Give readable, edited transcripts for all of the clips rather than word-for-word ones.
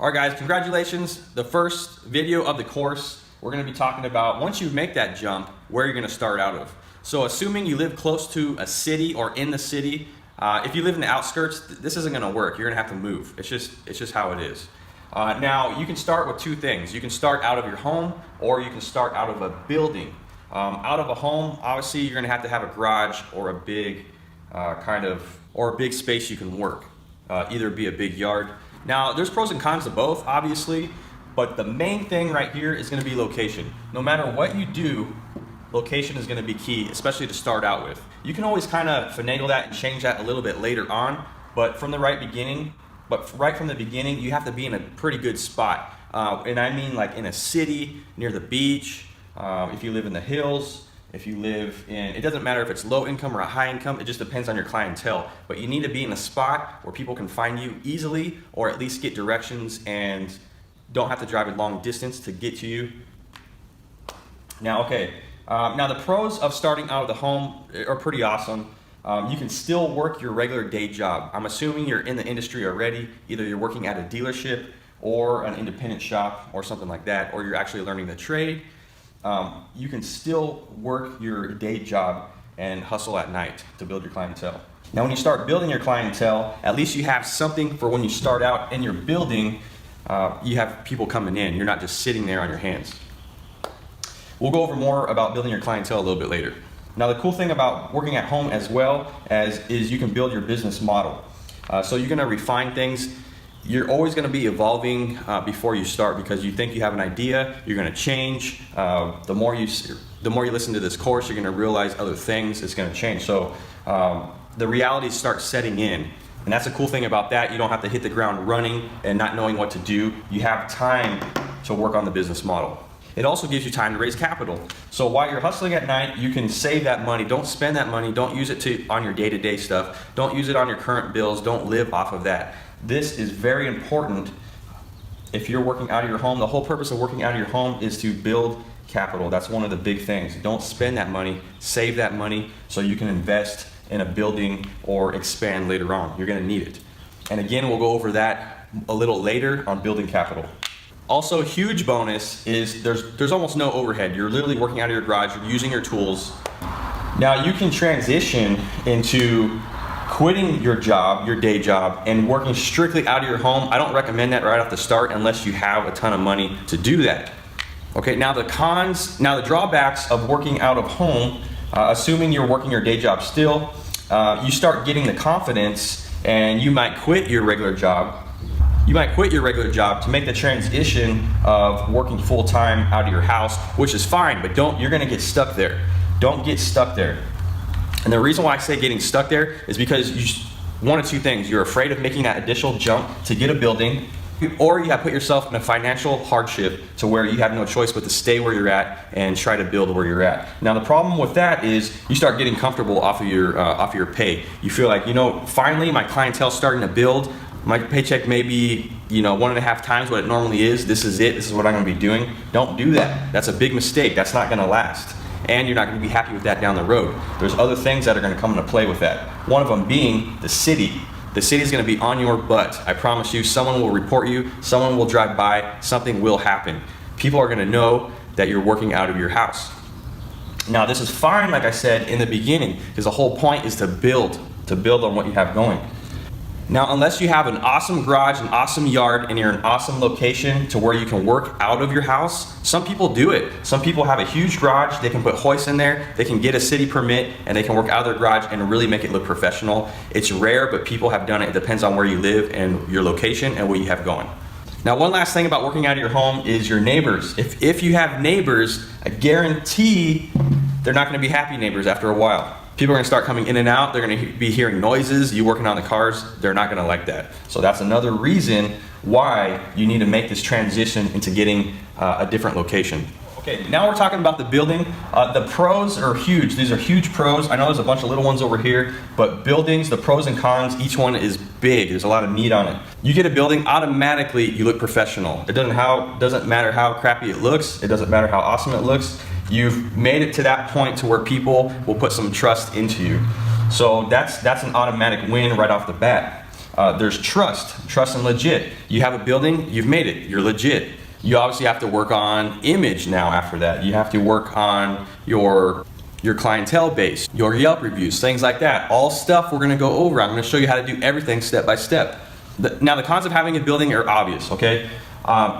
All right guys, congratulations. The first video of the course, we're gonna be talking about once you make that jump, where you're gonna start out of. So assuming you live close to a city or in the city, if you live in the outskirts, this isn't gonna work. You're gonna have to move. It's just how it is. Now you can start with two things. You can start out of your home or you can start out of a building. Out of a home, obviously you're gonna have to have a garage or a big big space you can work. Either be a big yard. Now, there's pros and cons to both, obviously, but the main thing right here is gonna be location. No matter what you do, location is gonna be key, especially to start out with. You can always kind of finagle that and change that a little bit later on, but right from the beginning, you have to be in a pretty good spot. And I mean like in a city, near the beach, if you live in the hills, if you live in, it doesn't matter if it's low income or a high income, it just depends on your clientele. But you need to be in a spot where people can find you easily or at least get directions and don't have to drive a long distance to get to you. Now, now the pros of starting out of the home are pretty awesome. You can still work your regular day job. I'm assuming you're in the industry already. Either you're working at a dealership or an independent shop or something like that, or you're actually learning the trade. You can still work your day job and hustle at night to build your clientele. Now when you start building your clientele, at least you have something for when you start out in your building, you have people coming in. You're not just sitting there on your hands. We'll go over more about building your clientele a little bit later. Now the cool thing about working at home as well is you can build your business model. So you're gonna refine things. You're always going to be evolving before you start because you think you have an idea, you're going to change. The more you listen to this course, you're going to realize other things, it's going to change. So the realities start setting in. And that's the cool thing about that. You don't have to hit the ground running and not knowing what to do. You have time to work on the business model. It also gives you time to raise capital. So while you're hustling at night, you can save that money. Don't spend that money. Don't use it on your day-to-day stuff. Don't use it on your current bills. Don't live off of that. This is very important if you're working out of your home. The whole purpose of working out of your home is to build capital. That's one of the big things. Don't spend that money, save that money so you can invest in a building or expand later on. You're gonna need it. And again, we'll go over that a little later on building capital. Also, a huge bonus is there's almost no overhead. You're literally working out of your garage, you're using your tools. Now you can transition into quitting your job, your day job, and working strictly out of your home. I don't recommend that right off the start unless you have a ton of money to do that. Okay, now the drawbacks of working out of home, assuming you're working your day job still, you start getting the confidence and you might quit your regular job. You might quit your regular job to make the transition of working full-time out of your house, which is fine, but you're gonna get stuck there. Don't get stuck there. And the reason why I say getting stuck there is because one of two things. You're afraid of making that additional jump to get a building, or you have put yourself in a financial hardship to where you have no choice but to stay where you're at and try to build where you're at. Now the problem with that is you start getting comfortable off of your pay. You feel like, finally my clientele's starting to build. My paycheck may be, 1.5 times what it normally is. This is it. This is what I'm gonna be doing. Don't do that. That's a big mistake. That's not gonna last. And you're not going to be happy with that down the road. There's other things that are going to come into play with that. One of them being the city. The city is going to be on your butt. I promise you, someone will report you, someone will drive by, something will happen. People are going to know that you're working out of your house. Now this is fine, like I said, in the beginning, because the whole point is to build on what you have going. Now, unless you have an awesome garage, an awesome yard, and you're in an awesome location to where you can work out of your house, some people do it. Some people have a huge garage, they can put hoists in there, they can get a city permit, and they can work out of their garage and really make it look professional. It's rare, but people have done it. It depends on where you live and your location and what you have going. Now, one last thing about working out of your home is your neighbors. If you have neighbors, I guarantee they're not gonna be happy neighbors after a while. People are gonna start coming in and out. They're gonna be hearing noises, you working on the cars. They're not gonna like that. So that's another reason why you need to make this transition into getting a different location. Okay, now we're talking about the building. The pros are huge. These are huge pros. I know there's a bunch of little ones over here, but buildings, the pros and cons, each one is big. There's a lot of need on it. You get a building, automatically you look professional. It doesn't matter how crappy it looks. It doesn't matter how awesome it looks. You've made it to that point to where people will put some trust into you. So that's an automatic win right off the bat. There's trust and legit. You have a building, you've made it, you're legit. You obviously have to work on image now after that. You have to work on your clientele base, your Yelp reviews, things like that. All stuff we're gonna go over. I'm gonna show you how to do everything step by step. Now the cons of having a building are obvious, okay?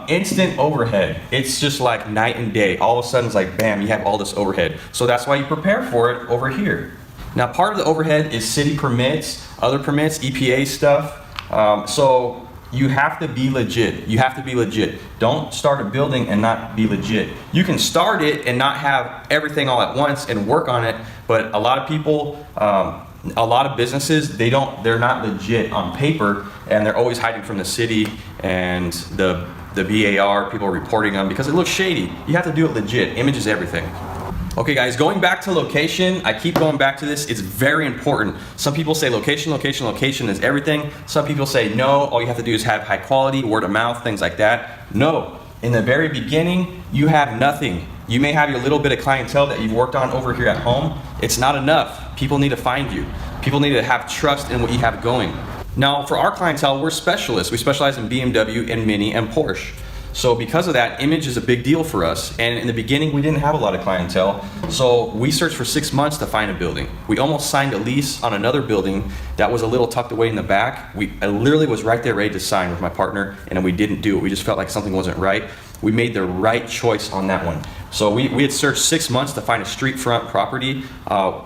Instant overhead. It's just like night and day. All of a sudden it's like, bam, you have all this overhead. So that's why you prepare for it over here. Now part of the overhead is city permits, other permits, EPA stuff. So you have to be legit. You have to be legit. Don't start a building and not be legit. You can start it and not have everything all at once and work on it, but a lot of people, a lot of businesses, they're not legit on paper, and they're always hiding from the city and the BAR, people reporting them because it looks shady. You have to do it legit. Image is everything. Okay guys, going back to location, I keep going back to this, it's very important. Some people say location, location, location is everything. Some people say no, all you have to do is have high quality, word of mouth, things like that. No, in the very beginning, you have nothing. You may have your little bit of clientele that you've worked on over here at home. It's not enough. People need to find you. People need to have trust in what you have going. Now for our clientele, we're specialists. We specialize in BMW and Mini and Porsche. So because of that, image is a big deal for us. And in the beginning, we didn't have a lot of clientele. So we searched for 6 months to find a building. We almost signed a lease on another building that was a little tucked away in the back. I literally was right there ready to sign with my partner, and we didn't do it. We just felt like something wasn't right. We made the right choice on that one. So we had searched 6 months to find a street front property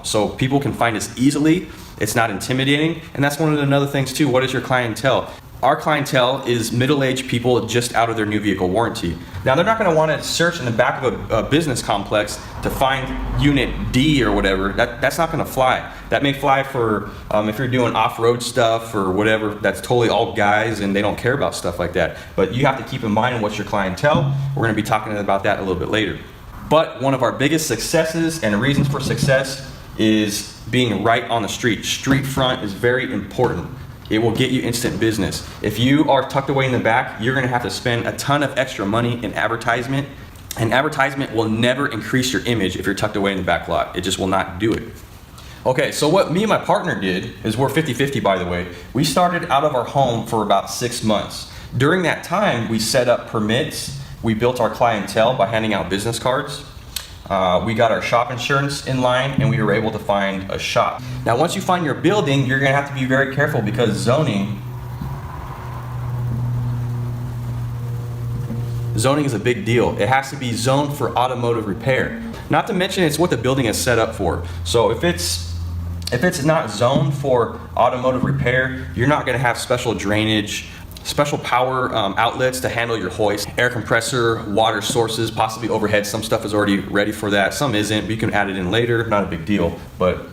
so people can find us easily. It's not intimidating. And that's one of the other things too. What is your clientele? Our clientele is middle-aged people just out of their new vehicle warranty. Now they're not going to want to search in the back of a business complex to find unit D or whatever. That's not going to fly. That may fly for if you're doing off-road stuff or whatever. That's totally all guys and they don't care about stuff like that. But you have to keep in mind what's your clientele. We're going to be talking about that a little bit later. But one of our biggest successes and reasons for success is being right on the street. Street front is very important. It will get you instant business. If you are tucked away in the back, you're gonna have to spend a ton of extra money in advertisement, and advertisement will never increase your image if you're tucked away in the back lot. It just will not do it. Okay, so what me and my partner did is, we're 50-50 by the way, we started out of our home for about 6 months. During that time, we set up permits, we built our clientele by handing out business cards. We got our shop insurance in line, and we were able to find a shop. Now once you find your building, you're gonna have to be very careful because zoning is a big deal. It has to be zoned for automotive repair. Not to mention it's what the building is set up for. So if it's not zoned for automotive repair, you're not gonna have special drainage, special power outlets to handle your hoist, air compressor, water sources, possibly overhead. Some stuff is already ready for that, some isn't, but you can add it in later, not a big deal, but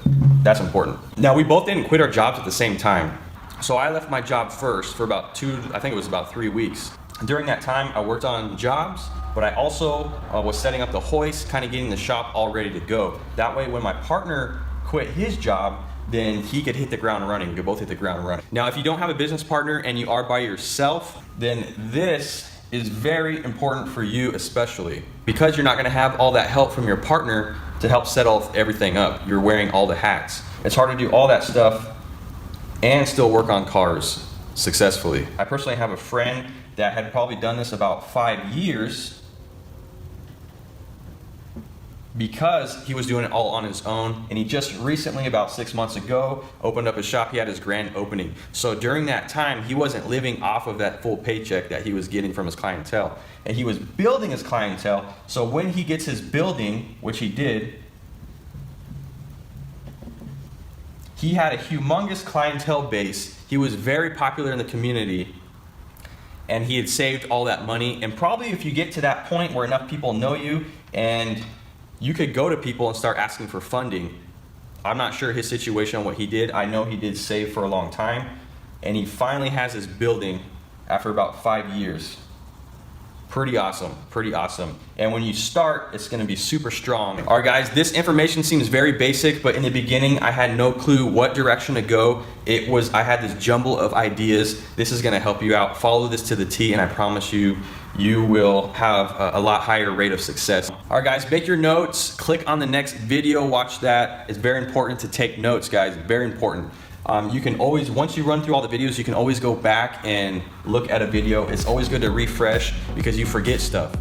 that's important. Now we both didn't quit our jobs at the same time. So I left my job first for about I think it was about 3 weeks. During that time, I worked on jobs, but I also was setting up the hoist, kind of getting the shop all ready to go. That way when my partner quit his job, then he could hit the ground running. We could both hit the ground running. Now, if you don't have a business partner and you are by yourself, then this is very important for you especially, because you're not gonna have all that help from your partner to help set everything up. You're wearing all the hats. It's hard to do all that stuff and still work on cars successfully. I personally have a friend that had probably done this about 5 years because he was doing it all on his own, and he just recently, about 6 months ago, opened up his shop. He had his grand opening. So during that time, he wasn't living off of that full paycheck that he was getting from his clientele, and he was building his clientele. So when he gets his building, which he did, he had a humongous clientele base. He was very popular in the community, and he had saved all that money. And probably if you get to that point where enough people know you, and you could go to people and start asking for funding. I'm not sure his situation on what he did. I know he did save for a long time, and he finally has his building after about 5 years. Pretty awesome, pretty awesome. And when you start, it's gonna be super strong. All right guys, this information seems very basic, but in the beginning, I had no clue what direction to go. I had this jumble of ideas. This is gonna help you out. Follow this to the T, and I promise you, you will have a lot higher rate of success. All right guys, make your notes, click on the next video, watch that. It's very important to take notes guys, very important. You can always, once you run through all the videos, you can always go back and look at a video. It's always good to refresh because you forget stuff.